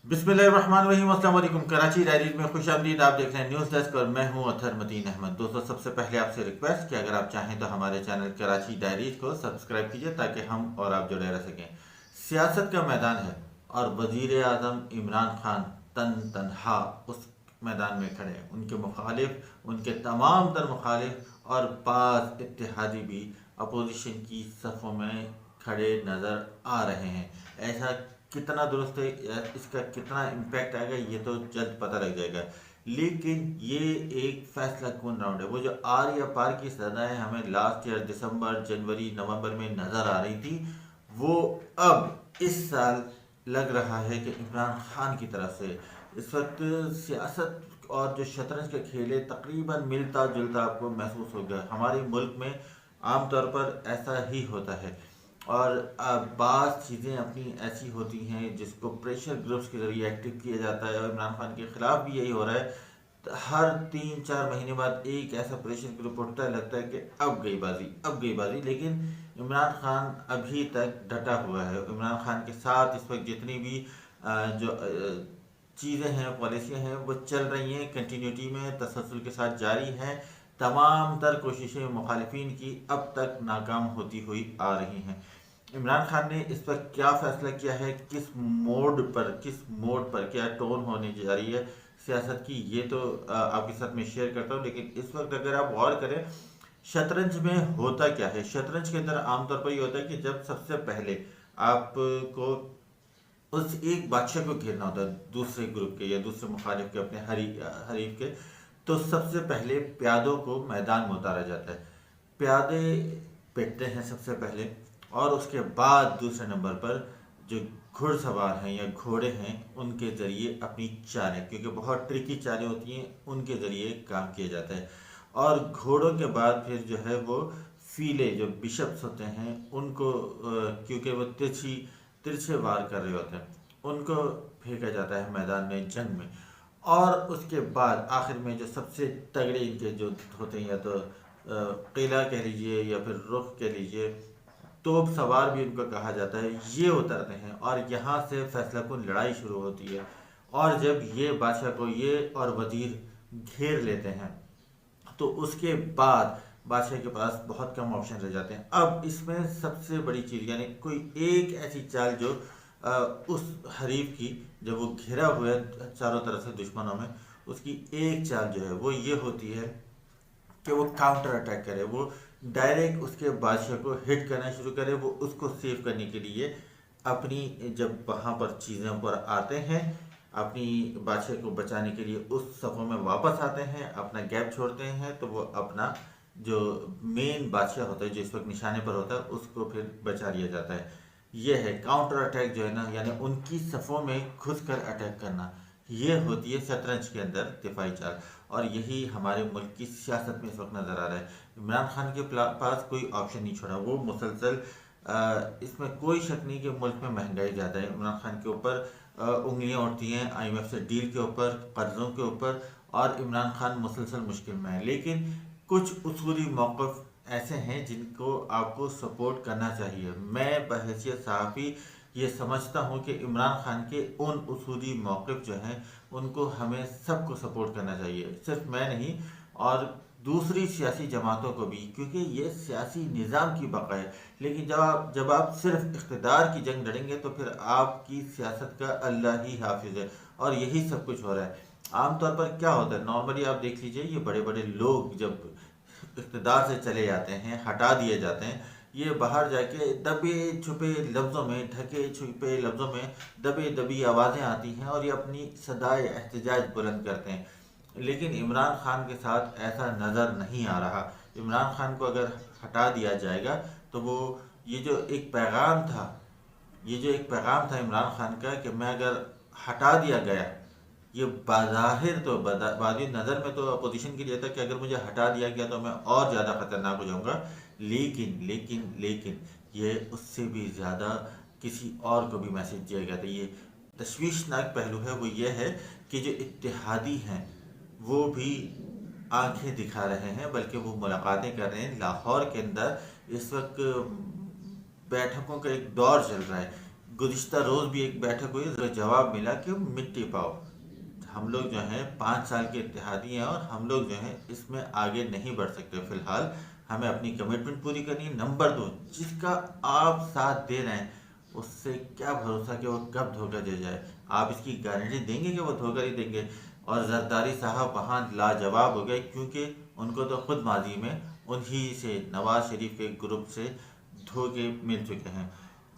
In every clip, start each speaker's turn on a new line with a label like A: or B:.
A: बिस्मिल्लाहिर्रहमानिर्रहीम। अस्सलाम वालेकुम। कराची डायरीज में खुशामदीद। आप देख रहे हैं न्यूज़ डेस्क और मैं हूं अतहर मतीन अहमद। दोस्तों, सबसे पहले आपसे रिक्वेस्ट कि अगर आप चाहें तो हमारे चैनल कराची डायरीज को सब्सक्राइब कीजिए ताकि हम और आप जुड़े रह सकें। सियासत का मैदान है और वजीर आज़म इमरान खान तन तनहा उस मैदान में खड़े हैं। उनके मुखालिफ, उनके तमाम तर मुखालिफ और बाज़ इत्तेहादी भी अपोजिशन की सफ़ों में खड़े नज़र आ रहे हैं। ऐसा कितना दुरुस्त है या इसका कितना इम्पैक्ट आएगा ये तो जल्द पता लग जाएगा। लेकिन ये एक फैसला कौन राउंड है। वो जो आर या पार की सदाएं हमें लास्ट ईयर दिसंबर जनवरी नवंबर में नज़र आ रही थी, वो अब इस साल लग रहा है कि इमरान खान की तरफ से इस वक्त सियासत और जो शतरंज के खेल है तकरीबन मिलता जुलता आपको महसूस होगा। हमारे मुल्क में आमतौर पर ऐसा ही होता है और बाज़ चीज़ें अपनी ऐसी होती हैं जिसको प्रेशर ग्रुप्स के ज़रिए एक्टिव किया जाता है और इमरान खान के ख़िलाफ़ भी यही हो रहा है। तो हर 3-4 महीने बाद एक ऐसा प्रेशर ग्रुप उठता है, लगता है कि अब गई बाजी, अब गई बाजी। लेकिन इमरान खान अभी तक डटा हुआ है। इमरान खान के साथ इस वक्त जितनी भी जो चीज़ें हैं, पॉलिसियाँ हैं, वो चल रही हैं, कंटिन्यूटी में तसलसल के साथ जारी हैं। तमाम तर कोशिशें मुखालिफिन की अब तक नाकाम होती हुई आ रही हैं। इमरान खान ने इस पर क्या फैसला किया है, किस मोड पर क्या टोन होने जा रही है सियासत की, ये तो आपके साथ में शेयर करता हूँ। लेकिन इस वक्त अगर आप गौर करें शतरंज में होता क्या है। शतरंज के अंदर आमतौर पर ये होता है कि जब सबसे पहले आपको उस एक बादशाह को घेरना होता है दूसरे ग्रुप के या दूसरे मुखालिफ के, अपने हरीफ के, तो सबसे पहले प्यादों को मैदान में उतारा जाता है। प्यादे पिटते हैं सबसे पहले और उसके बाद दूसरे नंबर पर जो घुड़सवार हैं या घोड़े हैं उनके ज़रिए अपनी चालें, क्योंकि बहुत ट्रिकी चालें होती हैं, उनके ज़रिए काम किया जाता है। और घोड़ों के बाद फिर जो है वो फीले जो बिशप्स होते हैं उनको क्योंकि वो तिरछे वार कर रहे होते हैं, उनको फेंका जाता है मैदान में जंग में। और उसके बाद आखिर में जो सबसे तगड़े इनके जो होते हैं, या तो किला कह लीजिए या फिर रुख कह लीजिए, तोप सवार भी उनको कहा जाता है, ये उतरते हैं और यहाँ से फैसला कुन लड़ाई शुरू होती है। और जब ये बादशाह को ये और वजीर घेर लेते हैं तो उसके बाद बादशाह के पास बहुत कम ऑप्शन रह जाते हैं। अब इसमें सबसे बड़ी चीज़ यानी कोई एक ऐसी चाल जो उस हरीफ की, जब वो घिरा हुआ है चारों तरफ से दुश्मनों में, उसकी एक चाल जो है वो ये होती है कि वो काउंटर अटैक करे, वो डायरेक्ट उसके बादशाह को हिट करना शुरू करे। वो उसको सेव करने के लिए अपनी, जब वहाँ पर चीज़ों पर आते हैं, अपनी बादशाह को बचाने के लिए उस सफ़ों में वापस आते हैं, अपना गैप छोड़ते हैं, तो वो अपना जो मेन बादशाह होता है जो इस वक्त निशाने पर होता है उसको फिर बचा लिया जाता है। ये है काउंटर अटैक जो है ना, यानी उनकी सफ़ों में घुस कर अटैक करना। ये होती है शतरंज के अंदर दिफाई चाल। और यही हमारे मुल्क की सियासत में इस वक्त नज़र आ रहा है। इमरान खान के पास कोई ऑप्शन नहीं छोड़ा। वो मुसलसल इसमें कोई शक नहीं कि मुल्क में महंगाई ज़्यादा है। इमरान खान के ऊपर उंगलियां उठती हैं IMF से डील के ऊपर, कर्ज़ों के ऊपर, और इमरान खान मुसलसल मुश्किल में है। लेकिन कुछ उसूली मौक़िफ़ ऐसे हैं जिनको आपको सपोर्ट करना चाहिए। मैं बहैसियत सहाफ़ी ये समझता हूँ कि इमरान खान के उन उसूली मौक़िफ़ जो हैं उनको हमें सबको सपोर्ट करना चाहिए, सिर्फ मैं नहीं और दूसरी सियासी जमातों को भी, क्योंकि ये सियासी निज़ाम की बक़ा है। लेकिन जब आप सिर्फ इक़्तिदार की जंग लड़ेंगे तो फिर आपकी सियासत का अल्लाह ही हाफिज़ है। और यही सब कुछ हो रहा है। आमतौर पर क्या होता है, नॉर्मली आप देख लीजिए, ये बड़े बड़े लोग जब इक़्तिदार से चले जाते हैं, हटा दिए जाते हैं, ये बाहर जाके दबे छुपे लफ्ज़ों में, ढके छुपे लफ्ज़ों में दबे दबी आवाज़ें आती हैं और ये अपनी सदाए एहतजाज बुलंद करते हैं। लेकिन इमरान खान के साथ ऐसा नज़र नहीं आ रहा। इमरान खान को अगर हटा दिया जाएगा तो वो ये जो एक पैगाम था ये जो एक पैगाम था इमरान खान का कि मैं अगर हटा दिया गया, ये बाज़ाहिर तो बादी नज़र में तो अपोजिशन के लिए था कि अगर मुझे हटा दिया गया तो मैं और ज़्यादा ख़तरनाक हो जाऊँगा। लेकिन ये उससे भी ज़्यादा किसी और को भी मैसेज दिया गया था। ये तशवीशनाक पहलू है, वो ये है कि जो इत्तेहादी हैं वो भी आंखें दिखा रहे हैं, बल्कि वो मुलाकातें कर रहे हैं। लाहौर के अंदर इस वक्त बैठकों का एक दौर चल रहा है। गुज़िश्ता रोज़ भी एक बैठक हुई, तो जवाब मिला कि मिट्टी पाओ, हम लोग जो हैं 5 साल के इत्तेहादी हैं और हम लोग जो हैं इसमें आगे नहीं बढ़ सकते फिलहाल। हमें अपनी कमिटमेंट पूरी करनी है। नंबर 2, जिसका आप साथ दे रहे हैं उससे क्या भरोसा कि वो कब धोखा दे जाए। आप इसकी गारंटी देंगे कि वो धोखा नहीं देंगे। और जरदारी साहब वहाँ लाजवाब हो गए, क्योंकि उनको तो खुद माजी में उन्हीं से, नवाज शरीफ के ग्रुप से धोखे मिल चुके हैं।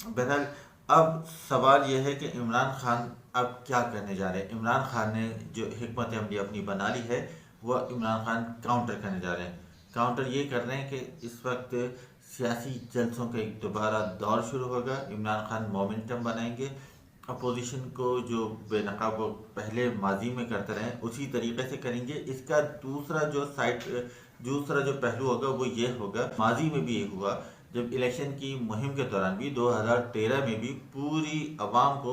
A: बहरहाल अब सवाल यह है कि इमरान खान अब क्या करने जा रहे हैं। इमरान खान ने जो हिकमत अमली अपनी बना ली है, वह इमरान खान काउंटर करने जा रहे हैं। काउंटर ये कर रहे हैं कि इस वक्त सियासी जलसों का एक दोबारा दौर शुरू होगा। इमरान खान मोमेंटम बनाएंगे, अपोजिशन को जो बेनकाब वो पहले माजी में करते रहे उसी तरीके से करेंगे। इसका दूसरा जो पहलू होगा वो ये होगा, माजी में भी ये हुआ जब इलेक्शन की मुहिम के दौरान भी 2013 में भी पूरी आवाम को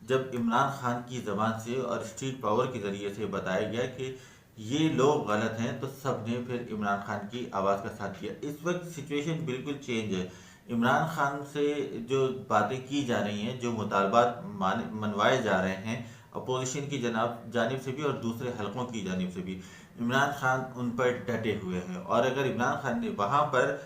A: जब इमरान खान की ज़बान से और स्ट्रीट पावर के ज़रिए से बताया गया कि ये लोग गलत हैं, तो सब ने फिर इमरान खान की आवाज़ का साथ दिया। इस वक्त सिचुएशन बिल्कुल चेंज है। इमरान खान से जो बातें की जा रही हैं, जो मुतालबात मनवाए जा रहे हैं अपोजिशन की जानिब से भी और दूसरे हलकों की जानिब से भी, इमरान खान उन पर डटे हुए हैं। और अगर इमरान खान ने वहाँ पर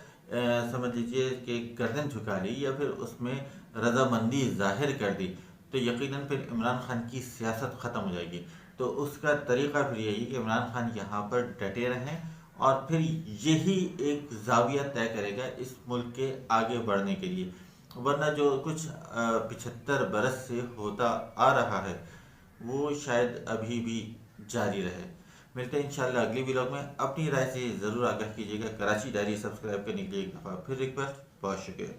A: समझ लीजिए कि गर्दन झुका ली या फिर उसमें रजामंदी जाहिर कर दी, तो यकीनन फिर इमरान खान की सियासत ख़त्म हो जाएगी। तो उसका तरीक़ा फिर यही कि इमरान खान यहाँ पर डटे रहें और फिर यही एक जाविया तय करेगा इस मुल्क के आगे बढ़ने के लिए। वरना जो कुछ 75 बरस से होता आ रहा है वो शायद अभी भी जारी रहे। मिलते हैं इंशाल्लाह अगली व्लॉग में। अपनी राय से ज़रूर आगाह कीजिएगा। कराची डायरी सब्सक्राइब करने के लिए एक दफ़ा फिर रिक्वेस्ट। बहुत शुक्रिया।